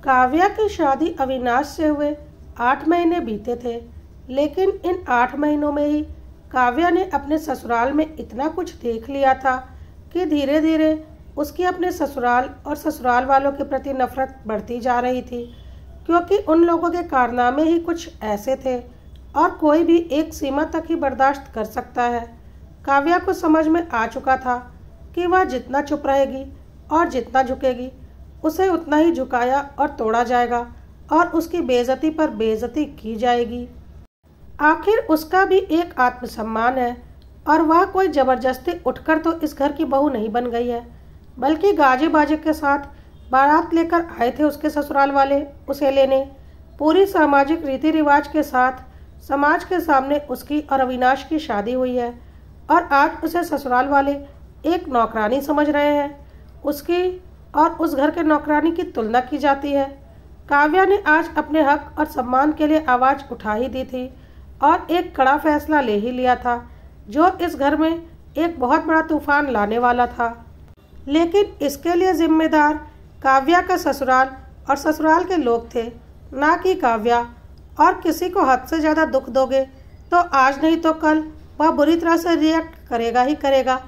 काव्या की शादी अविनाश से हुए 8 महीने बीते थे, लेकिन इन 8 महीनों में ही काव्या ने अपने ससुराल में इतना कुछ देख लिया था कि धीरे धीरे उसकी अपने ससुराल और ससुराल वालों के प्रति नफरत बढ़ती जा रही थी, क्योंकि उन लोगों के कारनामे ही कुछ ऐसे थे और कोई भी एक सीमा तक ही बर्दाश्त कर सकता है। काव्या को समझ में आ चुका था कि वह जितना चुप रहेगी और जितना झुकेगी, उसे उतना ही झुकाया और तोड़ा जाएगा और उसकी बेइज्जती पर बेइज्जती की जाएगी। आखिर उसका भी एक आत्मसम्मान है और वह कोई जबरदस्ती उठकर तो इस घर की बहू नहीं बन गई है, बल्कि गाजे बाजे के साथ बारात लेकर आए थे उसके ससुराल वाले उसे लेने। पूरी सामाजिक रीति रिवाज के साथ समाज के सामने उसकी और अविनाश की शादी हुई है और आज उसे ससुराल वाले एक नौकरानी समझ रहे हैं। उसकी और उस घर के नौकरानी की तुलना की जाती है। काव्या ने आज अपने हक और सम्मान के लिए आवाज़ उठा ही दी थी और एक कड़ा फैसला ले ही लिया था, जो इस घर में एक बहुत बड़ा तूफान लाने वाला था। लेकिन इसके लिए जिम्मेदार काव्या का ससुराल और ससुराल के लोग थे, ना कि काव्या। और किसी को हद से ज़्यादा दुख दोगे तो आज नहीं तो कल वह बुरी तरह से रिएक्ट करेगा ही करेगा,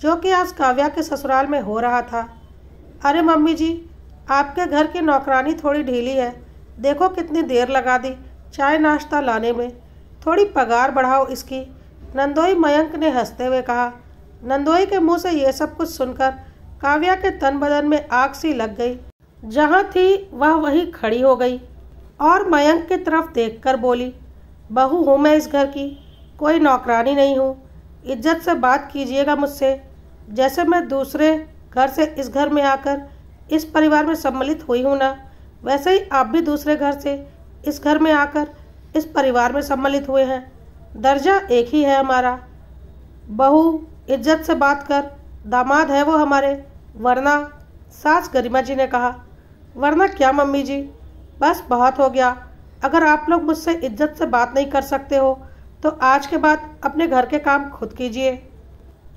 जो कि आज काव्या के ससुराल में हो रहा था। अरे मम्मी जी, आपके घर की नौकरानी थोड़ी ढीली है, देखो कितनी देर लगा दी चाय नाश्ता लाने में, थोड़ी पगार बढ़ाओ इसकी, नंदोई मयंक ने हंसते हुए कहा। नंदोई के मुंह से ये सब कुछ सुनकर काव्या के तन बदन में आग सी लग गई। जहाँ थी वह वहीं खड़ी हो गई और मयंक की तरफ देखकर बोली, बहू हूँ मैं इस घर की, कोई नौकरानी नहीं हूँ। इज्जत से बात कीजिएगा मुझसे। जैसे मैं दूसरे घर से इस घर में आकर इस परिवार में सम्मिलित हुई हूँ ना, वैसे ही आप भी दूसरे घर से इस घर में आकर इस परिवार में सम्मिलित हुए हैं। दर्जा एक ही है हमारा। बहू इज्जत से बात कर, दामाद है वो हमारे, वरना। सास गरिमा जी ने कहा। वरना क्या मम्मी जी, बस बहुत हो गया। अगर आप लोग मुझसे इज्जत से बात नहीं कर सकते हो तो आज के बाद अपने घर के काम खुद कीजिए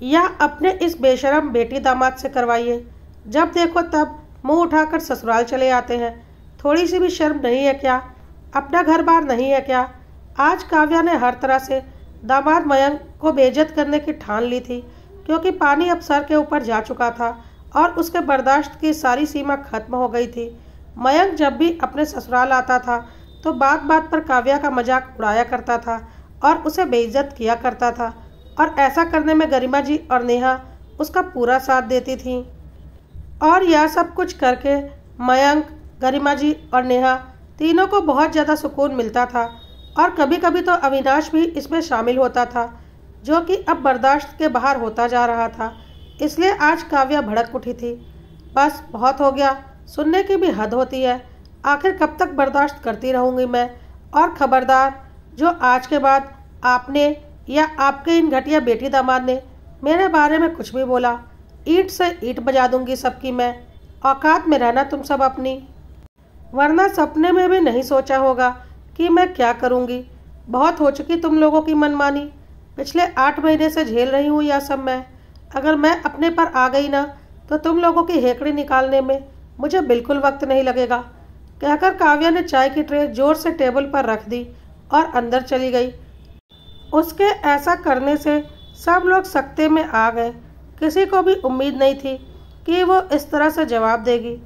या अपने इस बेशरम बेटी दामाद से करवाइए। जब देखो तब मुंह उठाकर ससुराल चले आते हैं। थोड़ी सी भी शर्म नहीं है क्या? अपना घर बार नहीं है क्या? आज काव्या ने हर तरह से दामाद मयंक को बेइज्जत करने की ठान ली थी, क्योंकि पानी अब सर के ऊपर जा चुका था और उसके बर्दाश्त की सारी सीमा खत्म हो गई थी। मयंक जब भी अपने ससुराल आता था तो बात बात पर काव्या का मजाक उड़ाया करता था और उसे बेइज्जत किया करता था, और ऐसा करने में गरिमा जी और नेहा उसका पूरा साथ देती थी। और यह सब कुछ करके मयंक, गरिमा जी और नेहा तीनों को बहुत ज़्यादा सुकून मिलता था, और कभी कभी तो अविनाश भी इसमें शामिल होता था, जो कि अब बर्दाश्त के बाहर होता जा रहा था। इसलिए आज काव्या भड़क उठी थी। बस बहुत हो गया, सुनने की भी हद होती है। आखिर कब तक बर्दाश्त करती रहूँगी मैं? और खबरदार, जो आज के बाद आपने या आपके इन घटिया बेटी दामाद ने मेरे बारे में कुछ भी बोला, ईंट से ईंट बजा दूंगी सबकी मैं। औकात में रहना तुम सब अपनी, वरना सपने में भी नहीं सोचा होगा कि मैं क्या करूंगी। बहुत हो चुकी तुम लोगों की मनमानी। पिछले 8 महीने से झेल रही हूँ यह सब मैं। अगर मैं अपने पर आ गई ना तो तुम लोगों की हेकड़ी निकालने में मुझे बिल्कुल वक्त नहीं लगेगा। कहकर काव्या ने चाय की ट्रे जोर से टेबल पर रख दी और अंदर चली गई। उसके ऐसा करने से सब लोग सकते में आ गए। किसी को भी उम्मीद नहीं थी कि वो इस तरह से जवाब देगी।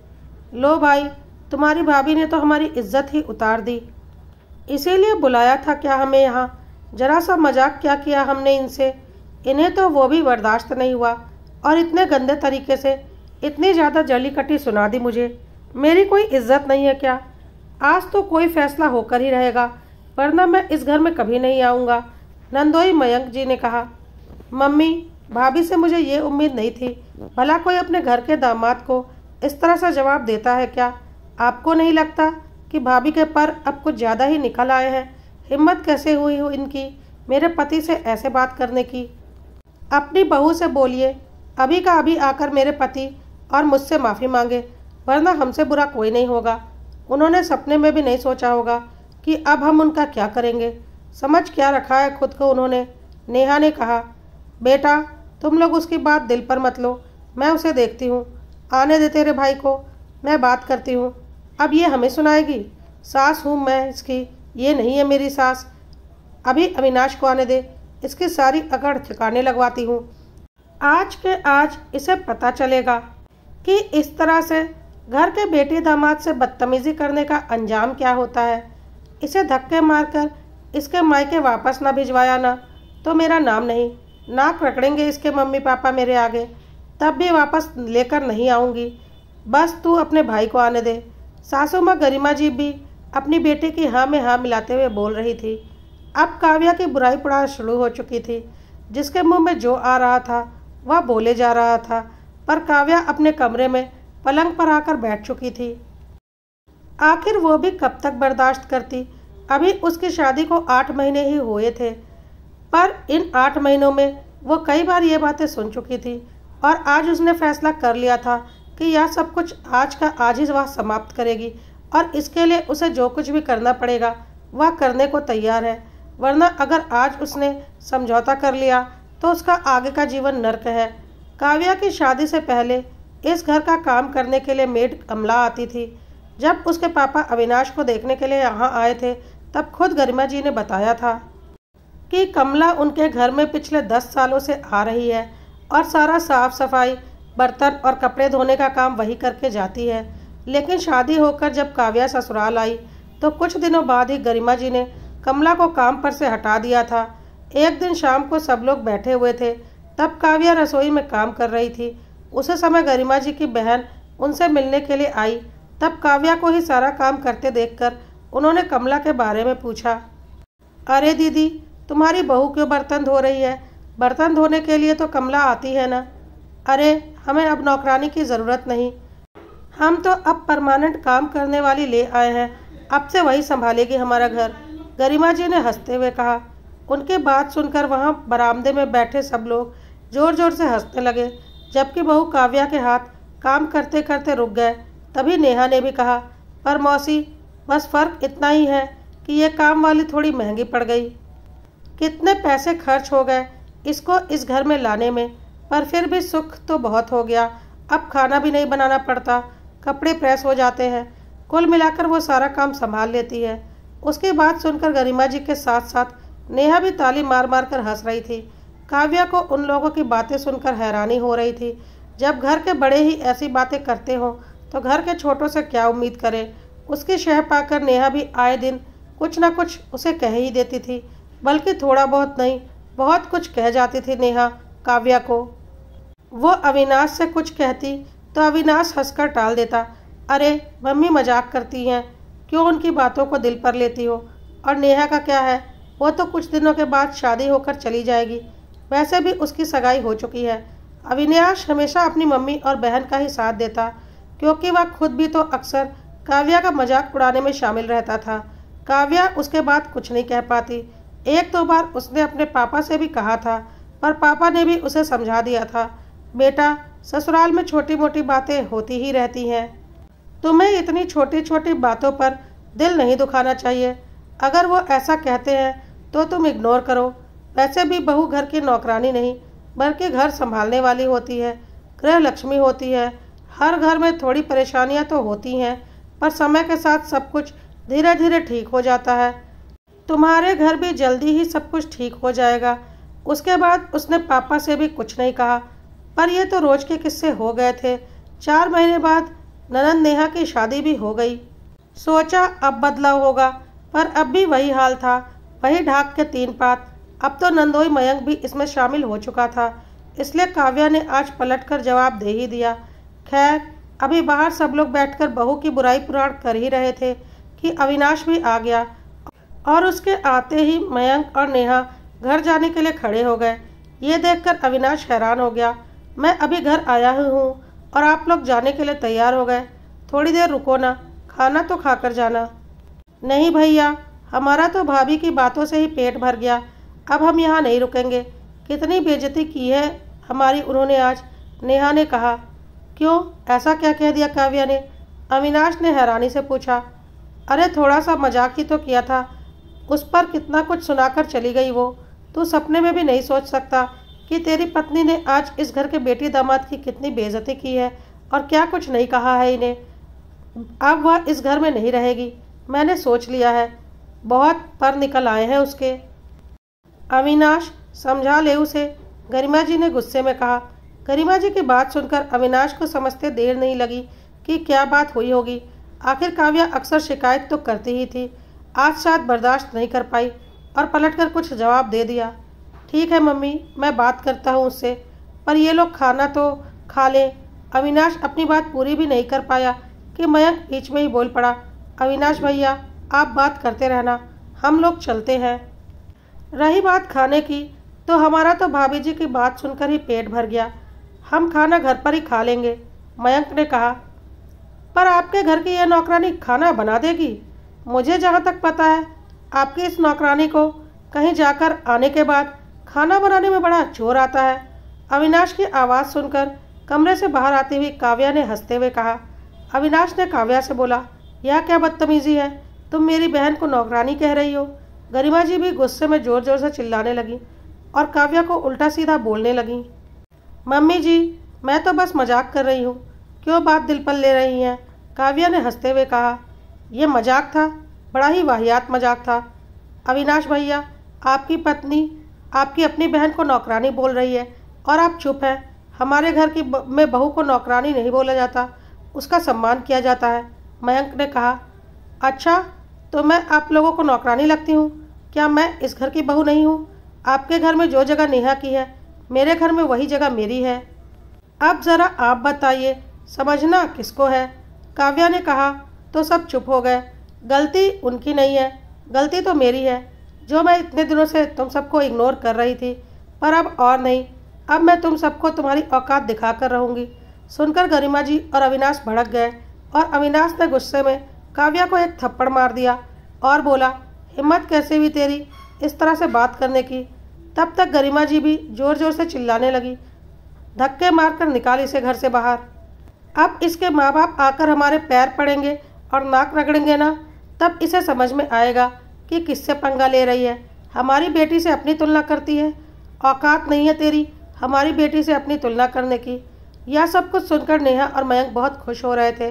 लो भाई, तुम्हारी भाभी ने तो हमारी इज्जत ही उतार दी। इसीलिए बुलाया था क्या हमें यहाँ? जरा सा मजाक क्या किया हमने इनसे? इन्हें तो वो भी बर्दाश्त नहीं हुआ और इतने गंदे तरीके से इतनी ज़्यादा जली कटी सुना दी मुझे। मेरी कोई इज्जत नहीं है क्या? आज तो कोई फैसला होकर ही रहेगा, वरना मैं इस घर में कभी नहीं आऊँगा। नंदोई मयंक जी ने कहा। मम्मी, भाभी से मुझे ये उम्मीद नहीं थी। भला कोई अपने घर के दामाद को इस तरह से जवाब देता है क्या? आपको नहीं लगता कि भाभी के पर अब कुछ ज़्यादा ही निकल आए हैं? हिम्मत कैसे हुई हो इनकी मेरे पति से ऐसे बात करने की? अपनी बहू से बोलिए अभी का अभी आकर मेरे पति और मुझसे माफ़ी मांगे, वरना हमसे बुरा कोई नहीं होगा। उन्होंने सपने में भी नहीं सोचा होगा कि अब हम उनका क्या करेंगे। समझ क्या रखा है खुद को उन्होंने। नेहा ने कहा। बेटा, तुम लोग उसकी बात दिल पर मत लो, मैं उसे देखती हूँ। आने दे तेरे भाई को, मैं बात करती हूँ। अब ये हमें सुनाएगी। सास हूँ मैं इसकी, ये नहीं है मेरी सास। अभी अविनाश को आने दे, इसकी सारी अकड़ ठिकाने लगवाती हूँ। आज के आज इसे पता चलेगा कि इस तरह से घर के बेटी दामाद से बदतमीजी करने का अंजाम क्या होता है। इसे धक्के मारकर इसके मायके वापस ना भिजवाया ना तो मेरा नाम नहीं। नाक रगड़ेंगे इसके मम्मी पापा मेरे आगे, तब भी वापस लेकर नहीं आऊँगी। बस तू अपने भाई को आने दे। सासू माँ गरिमा जी भी अपनी बेटी की हाँ में हाँ मिलाते हुए बोल रही थी। अब काव्या की बुराई पड़ाई शुरू हो चुकी थी। जिसके मुंह में जो आ रहा था वह बोले जा रहा था, पर काव्या अपने कमरे में पलंग पर आकर बैठ चुकी थी। आखिर वो भी कब तक बर्दाश्त करती। अभी उसकी शादी को 8 महीने ही हुए थे, पर इन 8 महीनों में वो कई बार ये बातें सुन चुकी थी और आज उसने फैसला कर लिया था कि यह सब कुछ आज का आज ही वह समाप्त करेगी और इसके लिए उसे जो कुछ भी करना पड़ेगा वह करने को तैयार है। वरना अगर आज उसने समझौता कर लिया तो उसका आगे का जीवन नर्क है। काव्या की शादी से पहले इस घर का काम करने के लिए मेड कमला आती थी। जब उसके पापा अविनाश को देखने के लिए यहाँ आए थे तब खुद गरिमा जी ने बताया था कि कमला उनके घर में पिछले 10 सालों से आ रही है और सारा साफ सफाई, बर्तन और कपड़े धोने का काम वही करके जाती है। लेकिन शादी होकर जब काव्या ससुराल आई तो कुछ दिनों बाद ही गरिमा जी ने कमला को काम पर से हटा दिया था। एक दिन शाम को सब लोग बैठे हुए थे, तब काव्या रसोई में काम कर रही थी। उसी समय गरिमा जी की बहन उनसे मिलने के लिए आई। तब काव्या को ही सारा काम करते देखकर उन्होंने कमला के बारे में पूछा। अरे दीदी, तुम्हारी बहू क्यों बर्तन धो रही है? बर्तन धोने के लिए तो कमला आती है ना। अरे हमें अब नौकरानी की ज़रूरत नहीं, हम तो अब परमानेंट काम करने वाली ले आए हैं, अब से वही संभालेगी हमारा घर, गरिमा जी ने हंसते हुए कहा। उनकी बात सुनकर वहाँ बरामदे में बैठे सब लोग जोर जोर से हंसने लगे, जबकि बहू काव्या के हाथ काम करते करते रुक गए। तभी नेहा ने भी कहा, पर मौसी बस फ़र्क इतना ही है कि ये काम वाली थोड़ी महंगी पड़ गई। कितने पैसे खर्च हो गए इसको इस घर में लाने में, पर फिर भी सुख तो बहुत हो गया। अब खाना भी नहीं बनाना पड़ता, कपड़े प्रेस हो जाते हैं। कुल मिलाकर वो सारा काम संभाल लेती है। उसकी बात सुनकर गरिमा जी के साथ साथ नेहा भी ताली मार मार कर हंस रही थी। काव्या को उन लोगों की बातें सुनकर हैरानी हो रही थी। जब घर के बड़े ही ऐसी बातें करते हों तो घर के छोटों से क्या उम्मीद करें। उसकी शह पाकर नेहा भी आए दिन कुछ न कुछ उसे कह ही देती थी, बल्कि थोड़ा बहुत नहीं बहुत कुछ कह जाती थी नेहा काव्या को। वो अविनाश से कुछ कहती तो अविनाश हंसकर टाल देता। अरे मम्मी मजाक करती हैं, क्यों उनकी बातों को दिल पर लेती हो? और नेहा का क्या है, वो तो कुछ दिनों के बाद शादी होकर चली जाएगी, वैसे भी उसकी सगाई हो चुकी है। अविनाश हमेशा अपनी मम्मी और बहन का ही साथ देता, क्योंकि वह खुद भी तो अक्सर काव्या का मजाक उड़ाने में शामिल रहता था। काव्या उसके बाद कुछ नहीं कह पाती। 1-2 बार उसने अपने पापा से भी कहा था, पर पापा ने भी उसे समझा दिया था, बेटा ससुराल में छोटी मोटी बातें होती ही रहती हैं, तुम्हें इतनी छोटी छोटी बातों पर दिल नहीं दुखाना चाहिए। अगर वो ऐसा कहते हैं तो तुम इग्नोर करो। वैसे भी बहू घर की नौकरानी नहीं बल्कि घर संभालने वाली होती है, गृह लक्ष्मी होती है। हर घर में थोड़ी परेशानियां तो होती हैं, पर समय के साथ सब कुछ धीरे धीरे ठीक हो जाता है। तुम्हारे घर भी जल्दी ही सब कुछ ठीक हो जाएगा। उसके बाद उसने पापा से भी कुछ नहीं कहा, पर ये तो रोज के किस्से हो गए थे। 4 महीने बाद ननद नेहा की शादी भी हो गई। सोचा अब बदलाव होगा, पर अब भी वही हाल था, वही ढाक के 3 पात। अब तो नंदोई मयंक भी इसमें शामिल हो चुका था, इसलिए काव्या ने आज पलटकर जवाब दे ही दिया। खैर अभी बाहर सब लोग बैठकर बहू की बुराई पुराण कर ही रहे थे कि अविनाश भी आ गया और उसके आते ही मयंक और नेहा घर जाने के लिए खड़े हो गए। ये देखकर अविनाश हैरान हो गया। मैं अभी घर आया ही हूँ और आप लोग जाने के लिए तैयार हो गए, थोड़ी देर रुको ना, खाना तो खाकर जाना। नहीं भैया, हमारा तो भाभी की बातों से ही पेट भर गया, अब हम यहाँ नहीं रुकेंगे। कितनी बेइज्जती की है हमारी उन्होंने आज, नेहा ने कहा। क्यों, ऐसा क्या कह दिया काव्या ने? अविनाश ने हैरानी से पूछा। अरे थोड़ा सा मजाक ही तो किया था, उस पर कितना कुछ सुनाकर चली गई वो। तू सपने में भी नहीं सोच सकता कि तेरी पत्नी ने आज इस घर के बेटी दामाद की कितनी बेइज्जती की है और क्या कुछ नहीं कहा है इन्हें। अब वह इस घर में नहीं रहेगी, मैंने सोच लिया है। बहुत पर निकल आए हैं उसके। अविनाश समझा ले उसे, गरिमा जी ने गुस्से में कहा। गरिमा जी की बात सुनकर अविनाश को समझते देर नहीं लगी कि क्या बात हुई होगी। आखिर काव्या अक्सर शिकायत तो करती ही थी, आज शायद बर्दाश्त नहीं कर पाई और पलटकर कुछ जवाब दे दिया। ठीक है मम्मी, मैं बात करता हूँ उससे, पर ये लोग खाना तो खा लें। अविनाश अपनी बात पूरी भी नहीं कर पाया कि मयंक बीच में ही बोल पड़ा। अविनाश भैया, आप बात करते रहना, हम लोग चलते हैं। रही बात खाने की, तो हमारा तो भाभी जी की बात सुनकर ही पेट भर गया। हम खाना घर पर ही खा लेंगे, मयंक ने कहा। पर आपके घर की यह नौकरानी खाना बना देगी? मुझे जहाँ तक पता है, आपकी इस नौकरानी को कहीं जाकर आने के बाद खाना बनाने में बड़ा जोर आता है। अविनाश की आवाज़ सुनकर कमरे से बाहर आती हुई काव्या ने हंसते हुए कहा। अविनाश ने काव्या से बोला, यह क्या बदतमीजी है, तुम मेरी बहन को नौकरानी कह रही हो? गरिमा जी भी गुस्से में जोर जोर से चिल्लाने लगी और काव्या को उल्टा सीधा बोलने लगी। मम्मी जी, मैं तो बस मजाक कर रही हूँ, क्यों बात दिल पर ले रही हैं? काव्या ने हंसते हुए कहा। यह मजाक था, बड़ा ही वाहियात मजाक था। अविनाश भैया, आपकी पत्नी आपकी अपनी बहन को नौकरानी बोल रही है और आप चुप हैं। हमारे घर की में बहू को नौकरानी नहीं बोला जाता, उसका सम्मान किया जाता है, मयंक ने कहा। अच्छा, तो मैं आप लोगों को नौकरानी लगती हूँ? क्या मैं इस घर की बहू नहीं हूँ? आपके घर में जो जगह नेहा की है, मेरे घर में वही जगह मेरी है। अब ज़रा आप बताइए, समझना किसको है? काव्या ने कहा तो सब चुप हो गए। गलती उनकी नहीं है, गलती तो मेरी है, जो मैं इतने दिनों से तुम सबको इग्नोर कर रही थी। पर अब और नहीं, अब मैं तुम सबको तुम्हारी औकात दिखा कर रहूँगी। सुनकर गरिमा जी और अविनाश भड़क गए और अविनाश ने गुस्से में काव्या को एक थप्पड़ मार दिया और बोला, हिम्मत कैसे हुई तेरी इस तरह से बात करने की? तब तक गरिमा जी भी जोर जोर से चिल्लाने लगी, धक्के मारकर निकाल इसे घर से बाहर। अब इसके माँ बाप आकर हमारे पैर पड़ेंगे और नाक रगड़ेंगे ना, तब इसे समझ में आएगा कि किससे पंगा ले रही है। हमारी बेटी से अपनी तुलना करती है, औकात नहीं है तेरी हमारी बेटी से अपनी तुलना करने की। यह सब कुछ सुनकर नेहा और मयंक बहुत खुश हो रहे थे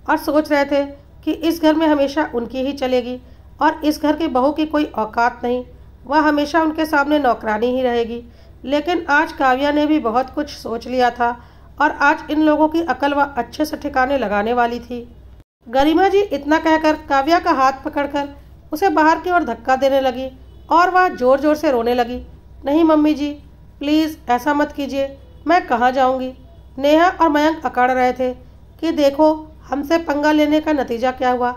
और सोच रहे थे कि इस घर में हमेशा उनकी ही चलेगी और इस घर की बहू की कोई औकात नहीं, वह हमेशा उनके सामने नौकरानी ही रहेगी। लेकिन आज काव्या ने भी बहुत कुछ सोच लिया था और आज इन लोगों की अकल वह अच्छे से ठिकाने लगाने वाली थी। गरिमा जी इतना कहकर काव्या का हाथ पकड़कर उसे बाहर की ओर धक्का देने लगी और वह जोर जोर से रोने लगी। नहीं मम्मी जी, प्लीज़ ऐसा मत कीजिए, मैं कहाँ जाऊँगी? नेहा और मयंक अकड़ रहे थे कि देखो हमसे पंगा लेने का नतीजा क्या हुआ,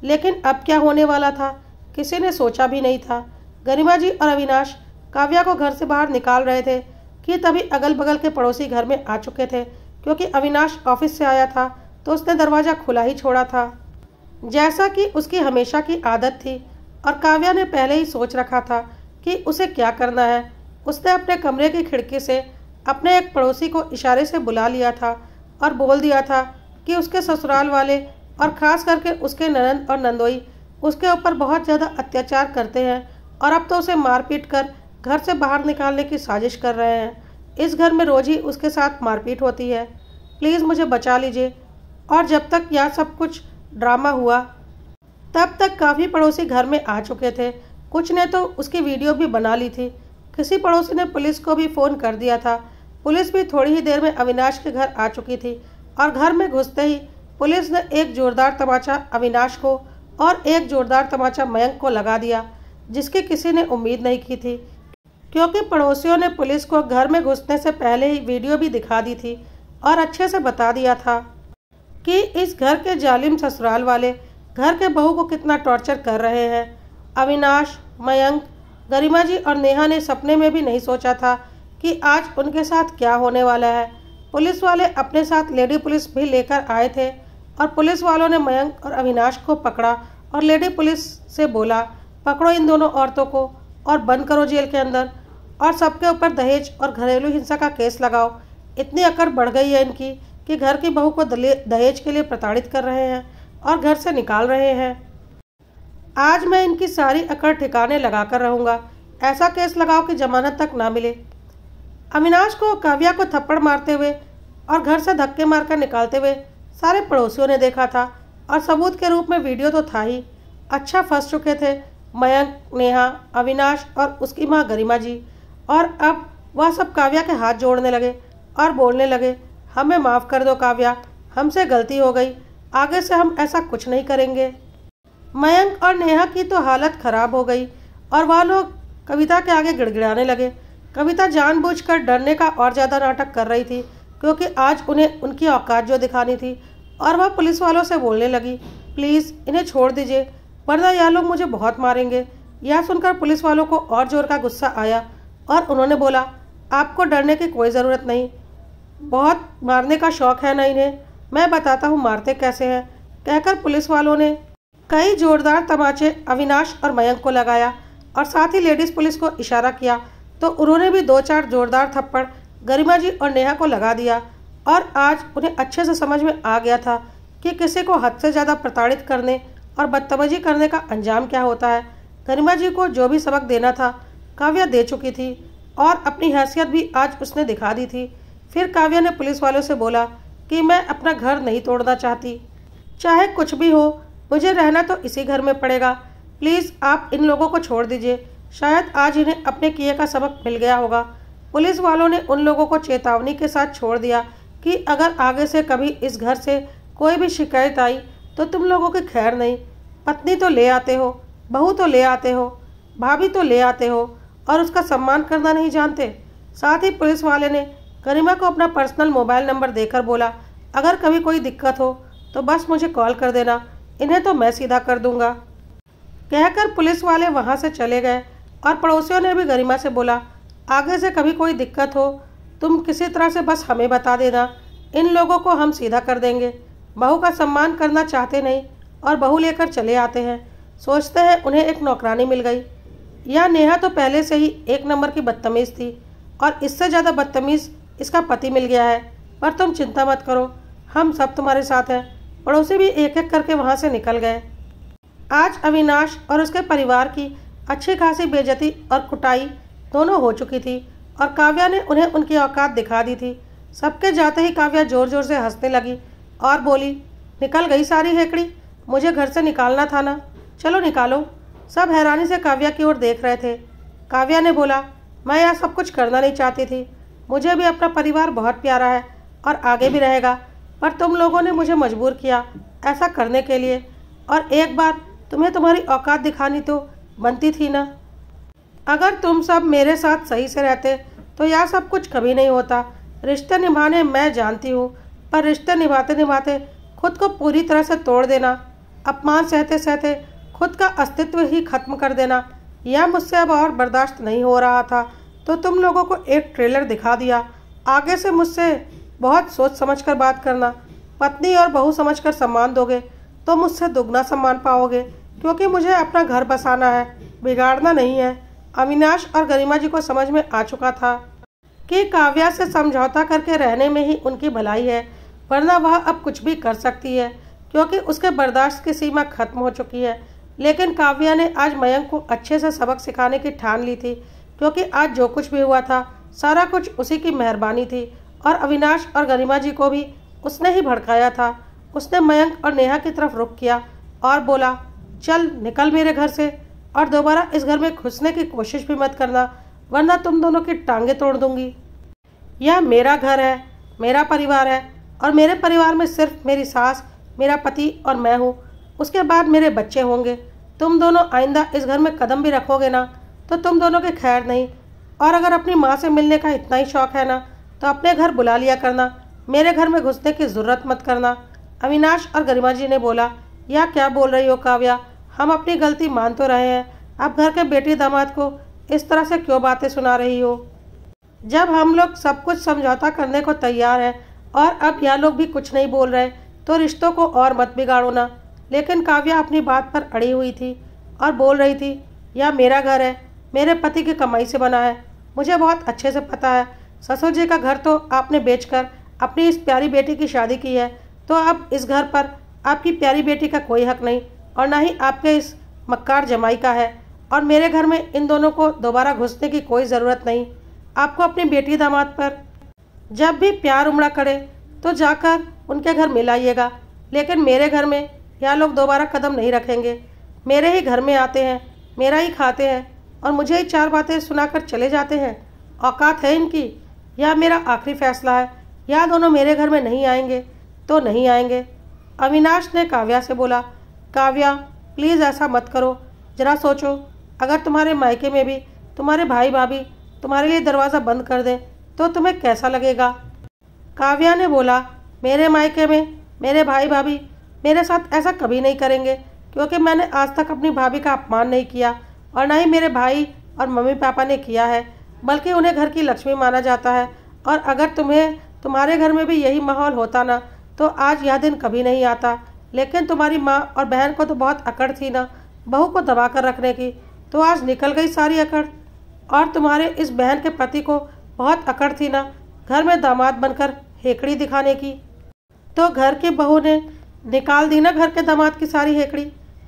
लेकिन अब क्या होने वाला था किसी ने सोचा भी नहीं था। गरिमा जी और अविनाश काव्या को घर से बाहर निकाल रहे थे कि तभी अगल बगल के पड़ोसी घर में आ चुके थे। क्योंकि अविनाश ऑफिस से आया था तो उसने दरवाज़ा खुला ही छोड़ा था, जैसा कि उसकी हमेशा की आदत थी, और काव्या ने पहले ही सोच रखा था कि उसे क्या करना है। उसने अपने कमरे की खिड़की से अपने एक पड़ोसी को इशारे से बुला लिया था और बोल दिया था कि उसके ससुराल वाले और ख़ास करके उसके ननद और नंदोई उसके ऊपर बहुत ज़्यादा अत्याचार करते हैं और अब तो उसे मारपीट कर घर से बाहर निकालने की साजिश कर रहे हैं। इस घर में रोज़ ही उसके साथ मारपीट होती है, प्लीज़ मुझे बचा लीजिए। और जब तक यह सब कुछ ड्रामा हुआ तब तक काफ़ी पड़ोसी घर में आ चुके थे, कुछ ने तो उसकी वीडियो भी बना ली थी। किसी पड़ोसी ने पुलिस को भी फ़ोन कर दिया था। पुलिस भी थोड़ी ही देर में अविनाश के घर आ चुकी थी और घर में घुसते ही पुलिस ने एक जोरदार तमाचा अविनाश को और एक जोरदार तमाचा मयंक को लगा दिया, जिसकी किसी ने उम्मीद नहीं की थी, क्योंकि पड़ोसियों ने पुलिस को घर में घुसने से पहले ही वीडियो भी दिखा दी थी और अच्छे से बता दिया था कि इस घर के जालिम ससुराल वाले घर के बहू को कितना टॉर्चर कर रहे हैं। अविनाश, मयंक, गरिमा जी और नेहा ने सपने में भी नहीं सोचा था कि आज उनके साथ क्या होने वाला है। पुलिस वाले अपने साथ लेडी पुलिस भी लेकर आए थे और पुलिस वालों ने मयंक और अविनाश को पकड़ा और लेडी पुलिस से बोला, पकड़ो इन दोनों औरतों को और बंद करो जेल के अंदर और सबके ऊपर दहेज और घरेलू हिंसा का केस लगाओ। इतनी अकड़ बढ़ गई है इनकी कि घर की बहू को दहेज के लिए प्रताड़ित कर रहे हैं और घर से निकाल रहे हैं। आज मैं इनकी सारी अकड़ ठिकाने लगा कर रहूँगा। ऐसा केस लगाओ कि जमानत तक ना मिले। अविनाश को काव्या को थप्पड़ मारते हुए और घर से धक्के मारकर निकालते हुए सारे पड़ोसियों ने देखा था और सबूत के रूप में वीडियो तो था ही। अच्छा फंस चुके थे मयंक, नेहा, अविनाश और उसकी माँ गरिमा जी। और अब वह सब काव्या के हाथ जोड़ने लगे और बोलने लगे, हमें माफ़ कर दो काव्या, हमसे गलती हो गई, आगे से हम ऐसा कुछ नहीं करेंगे। मयंक और नेहा की तो हालत खराब हो गई और वह लोग कविता के आगे गिड़गिड़ाने लगे। कविता जानबूझकर डरने का और ज़्यादा नाटक कर रही थी क्योंकि आज उन्हें उनकी औकात जो दिखानी थी। और वह पुलिस वालों से बोलने लगी, प्लीज़ इन्हें छोड़ दीजिए वरना यह लोग मुझे बहुत मारेंगे। यह सुनकर पुलिस वालों को और जोर का गुस्सा आया और उन्होंने बोला, आपको डरने की कोई ज़रूरत नहीं, बहुत मारने का शौक़ है ना इन्हें, मैं बताता हूँ मारते कैसे हैं। कहकर पुलिस वालों ने कई जोरदार तमाचे अविनाश और मयंक को लगाया और साथ ही लेडीज़ पुलिस को इशारा किया तो उन्होंने भी 2-4 जोरदार थप्पड़ गरिमा जी और नेहा को लगा दिया। और आज उन्हें अच्छे से समझ में आ गया था कि किसी को हद से ज़्यादा प्रताड़ित करने और बदतमीजी करने का अंजाम क्या होता है। गरिमा जी को जो भी सबक देना था काव्या दे चुकी थी और अपनी हैसियत भी आज उसने दिखा दी थी। फिर काव्या ने पुलिस वालों से बोला कि मैं अपना घर नहीं तोड़ना चाहती, चाहे कुछ भी हो मुझे रहना तो इसी घर में पड़ेगा। प्लीज़ आप इन लोगों को छोड़ दीजिए, शायद आज इन्हें अपने किए का सबक मिल गया होगा। पुलिस वालों ने उन लोगों को चेतावनी के साथ छोड़ दिया कि अगर आगे से कभी इस घर से कोई भी शिकायत आई तो तुम लोगों की खैर नहीं। पत्नी तो ले आते हो, बहू तो ले आते हो, भाभी तो ले आते हो और उसका सम्मान करना नहीं जानते। साथ ही पुलिस वाले ने गरिमा को अपना पर्सनल मोबाइल नंबर देकर बोला, अगर कभी कोई दिक्कत हो तो बस मुझे कॉल कर देना, इन्हें तो मैं सीधा कर दूंगा। कहकर पुलिस वाले वहां से चले गए और पड़ोसियों ने भी गरिमा से बोला, आगे से कभी कोई दिक्कत हो तुम किसी तरह से बस हमें बता देना, इन लोगों को हम सीधा कर देंगे। बहू का सम्मान करना चाहते नहीं और बहू लेकर चले आते हैं, सोचते हैं उन्हें एक नौकरानी मिल गई। यह नेहा तो पहले से ही एक नंबर की बदतमीज़ थी और इससे ज़्यादा बदतमीज़ इसका पति मिल गया है। पर तुम चिंता मत करो, हम सब तुम्हारे साथ हैं। पड़ोसी भी एक एक करके वहाँ से निकल गए। आज अविनाश और उसके परिवार की अच्छी खासी बेइज्जती और कुटाई दोनों हो चुकी थी और काव्या ने उन्हें उनकी औकात दिखा दी थी। सबके जाते ही काव्या ज़ोर ज़ोर से हंसने लगी और बोली, निकल गई सारी हेकड़ी, मुझे घर से निकालना था ना, चलो निकालो। सब हैरानी से काव्या की ओर देख रहे थे। काव्या ने बोला, मैं यह सब कुछ करना नहीं चाहती थी, मुझे भी अपना परिवार बहुत प्यारा है और आगे भी रहेगा, पर तुम लोगों ने मुझे मजबूर किया ऐसा करने के लिए और एक बार तुम्हें तुम्हारी औकात दिखानी तो बनती थी ना। अगर तुम सब मेरे साथ सही से रहते तो यह सब कुछ कभी नहीं होता। रिश्ते निभाने मैं जानती हूँ, पर रिश्ते निभाते निभाते खुद को पूरी तरह से तोड़ देना, अपमान सहते सहते खुद का अस्तित्व ही खत्म कर देना, यह मुझसे अब और बर्दाश्त नहीं हो रहा था तो तुम लोगों को एक ट्रेलर दिखा दिया। आगे से मुझसे बहुत सोच समझकर बात करना। पत्नी और बहू समझकर सम्मान दोगे तो मुझसे दुगना सम्मान पाओगे, क्योंकि मुझे अपना घर बसाना है, बिगाड़ना नहीं है। अविनाश और गरिमा जी को समझ में आ चुका था कि काव्या से समझौता करके रहने में ही उनकी भलाई है, वरना वह अब कुछ भी कर सकती है क्योंकि उसके बर्दाश्त की सीमा खत्म हो चुकी है। लेकिन काव्या ने आज मयंक को अच्छे से सबक सिखाने की ठान ली थी, क्योंकि आज जो कुछ भी हुआ था सारा कुछ उसी की मेहरबानी थी और अविनाश और गरिमा जी को भी उसने ही भड़काया था। उसने मयंक और नेहा की तरफ रुख किया और बोला, चल निकल मेरे घर से और दोबारा इस घर में घुसने की कोशिश भी मत करना, वरना तुम दोनों की टांगें तोड़ दूंगी। यह मेरा घर है, मेरा परिवार है और मेरे परिवार में सिर्फ मेरी सास, मेरा पति और मैं हूँ, उसके बाद मेरे बच्चे होंगे। तुम दोनों आइंदा इस घर में कदम भी रखोगे ना तो तुम दोनों की खैर नहीं। और अगर अपनी माँ से मिलने का इतना ही शौक़ है ना तो अपने घर बुला लिया करना, मेरे घर में घुसने की ज़रूरत मत करना। अविनाश और गरिमा जी ने बोला, यह क्या बोल रही हो काव्या, हम अपनी गलती मान तो रहे हैं, अब घर के बेटी दामाद को इस तरह से क्यों बातें सुना रही हो। जब हम लोग सब कुछ समझौता करने को तैयार हैं और अब यह लोग भी कुछ नहीं बोल रहे तो रिश्तों को और मत बिगाड़ो ना। लेकिन काव्या अपनी बात पर अड़ी हुई थी और बोल रही थी, यह मेरा घर है, मेरे पति की कमाई से बना है, मुझे बहुत अच्छे से पता है। ससुर जी का घर तो आपने बेचकर अपनी इस प्यारी बेटी की शादी की है, तो अब इस घर पर आपकी प्यारी बेटी का कोई हक नहीं और ना ही आपके इस मक्कार जमाई का है। और मेरे घर में इन दोनों को दोबारा घुसने की कोई ज़रूरत नहीं। आपको अपनी बेटी दामाद पर जब भी प्यार उमड़ा करे तो जाकर उनके घर मिल आइएगा, लेकिन मेरे घर में यह लोग दोबारा कदम नहीं रखेंगे। मेरे ही घर में आते हैं, मेरा ही खाते हैं और मुझे ही 4 बातें सुनाकर चले जाते हैं। औकात है इनकी। यह मेरा आखिरी फैसला है, यह दोनों मेरे घर में नहीं आएंगे तो नहीं आएंगे। अविनाश ने काव्या से बोला, काव्या प्लीज़ ऐसा मत करो, ज़रा सोचो, अगर तुम्हारे मायके में भी तुम्हारे भाई भाभी तुम्हारे लिए दरवाज़ा बंद कर दें तो तुम्हें कैसा लगेगा। काव्या ने बोला, मेरे मायके में मेरे भाई भाभी मेरे साथ ऐसा कभी नहीं करेंगे, क्योंकि मैंने आज तक अपनी भाभी का अपमान नहीं किया और ना ही मेरे भाई और मम्मी पापा ने किया है, बल्कि उन्हें घर की लक्ष्मी माना जाता है। और अगर तुम्हारे घर में भी यही माहौल होता ना तो आज यह दिन कभी नहीं आता। लेकिन तुम्हारी माँ और बहन को तो बहुत अकड़ थी ना बहू को दबा कर रखने की, तो आज निकल गई सारी अकड़। और तुम्हारे इस बहन के पति को बहुत अकड़ थी ना घर में दामाद बनकर हेकड़ी दिखाने की, तो घर की बहू ने निकाल दी ना घर के दामाद की सारी हेकड़ी।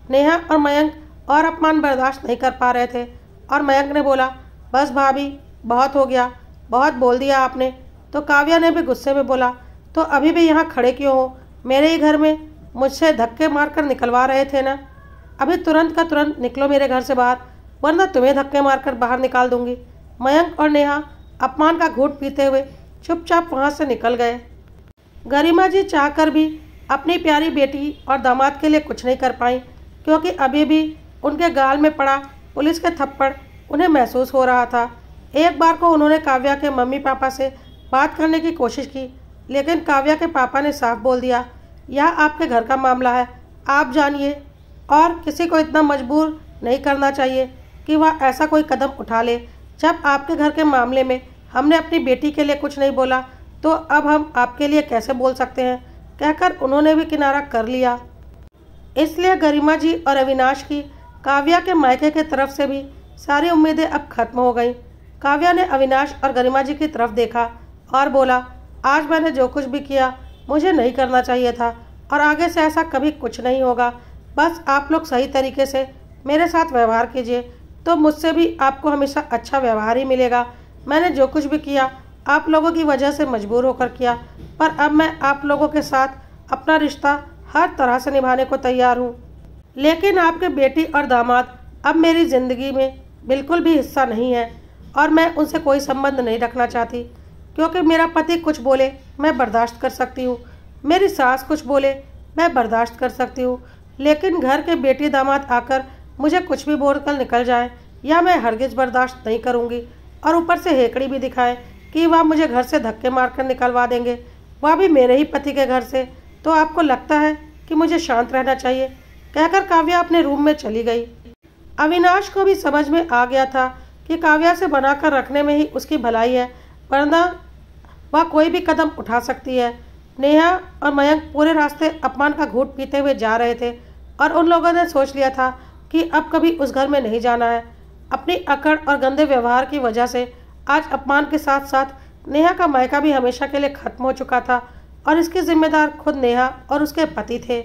नेहा और मयंक और अपमान बर्दाश्त नहीं कर पा रहे थे और मयंक ने बोला, बस भाभी बहुत हो गया, बहुत बोल दिया आपने। तो काव्या ने भी गुस्से में बोला, तो अभी भी यहाँ खड़े क्यों हो? मेरे ही घर में मुझसे धक्के मारकर निकलवा रहे थे ना। अभी तुरंत का तुरंत निकलो मेरे घर से बाहर, वरना तुम्हें धक्के मारकर बाहर निकाल दूंगी। मयंक और नेहा अपमान का घूंट पीते हुए चुपचाप वहाँ से निकल गए। गरिमा जी चाहकर भी अपनी प्यारी बेटी और दामाद के लिए कुछ नहीं कर पाई, क्योंकि अभी भी उनके गाल में पड़ा पुलिस के थप्पड़ उन्हें महसूस हो रहा था। एक बार को उन्होंने काव्या के मम्मी पापा से बात करने की कोशिश की, लेकिन काव्या के पापा ने साफ बोल दिया, यह आपके घर का मामला है, आप जानिए, और किसी को इतना मजबूर नहीं करना चाहिए कि वह ऐसा कोई कदम उठा ले। जब आपके घर के मामले में हमने अपनी बेटी के लिए कुछ नहीं बोला तो अब हम आपके लिए कैसे बोल सकते हैं, कहकर उन्होंने भी किनारा कर लिया। इसलिए गरिमा जी और अविनाश की काव्या के मायके की तरफ से भी सारी उम्मीदें अब खत्म हो गईं। काव्या ने अविनाश और गरिमा जी की तरफ देखा और बोला, आज मैंने जो कुछ भी किया मुझे नहीं करना चाहिए था और आगे से ऐसा कभी कुछ नहीं होगा। बस आप लोग सही तरीके से मेरे साथ व्यवहार कीजिए तो मुझसे भी आपको हमेशा अच्छा व्यवहार ही मिलेगा। मैंने जो कुछ भी किया आप लोगों की वजह से मजबूर होकर किया, पर अब मैं आप लोगों के साथ अपना रिश्ता हर तरह से निभाने को तैयार हूँ। लेकिन आपके बेटी और दामाद अब मेरी ज़िंदगी में बिल्कुल भी हिस्सा नहीं है और मैं उनसे कोई संबंध नहीं रखना चाहती, क्योंकि मेरा पति कुछ बोले मैं बर्दाश्त कर सकती हूँ, मेरी सास कुछ बोले मैं बर्दाश्त कर सकती हूँ, लेकिन घर के बेटी दामाद आकर मुझे कुछ भी बोलकर निकल जाए या मैं हरगिज़ बर्दाश्त नहीं करूँगी। और ऊपर से हेकड़ी भी दिखाए कि वह मुझे घर से धक्के मारकर निकलवा देंगे, वह भी मेरे ही पति के घर से, तो आपको लगता है कि मुझे शांत रहना चाहिए, कहकर काव्या अपने रूम में चली गई। अविनाश को भी समझ में आ गया था कि काव्या से बनाकर रखने में ही उसकी भलाई है, वरना वह कोई भी कदम उठा सकती है। नेहा और मयंक पूरे रास्ते अपमान का घूंट पीते हुए जा रहे थे और उन लोगों ने सोच लिया था कि अब कभी उस घर में नहीं जाना है। अपनी अकड़ और गंदे व्यवहार की वजह से आज अपमान के साथ साथ नेहा का मायका भी हमेशा के लिए खत्म हो चुका था और इसकी जिम्मेदार खुद नेहा और उसके पति थे।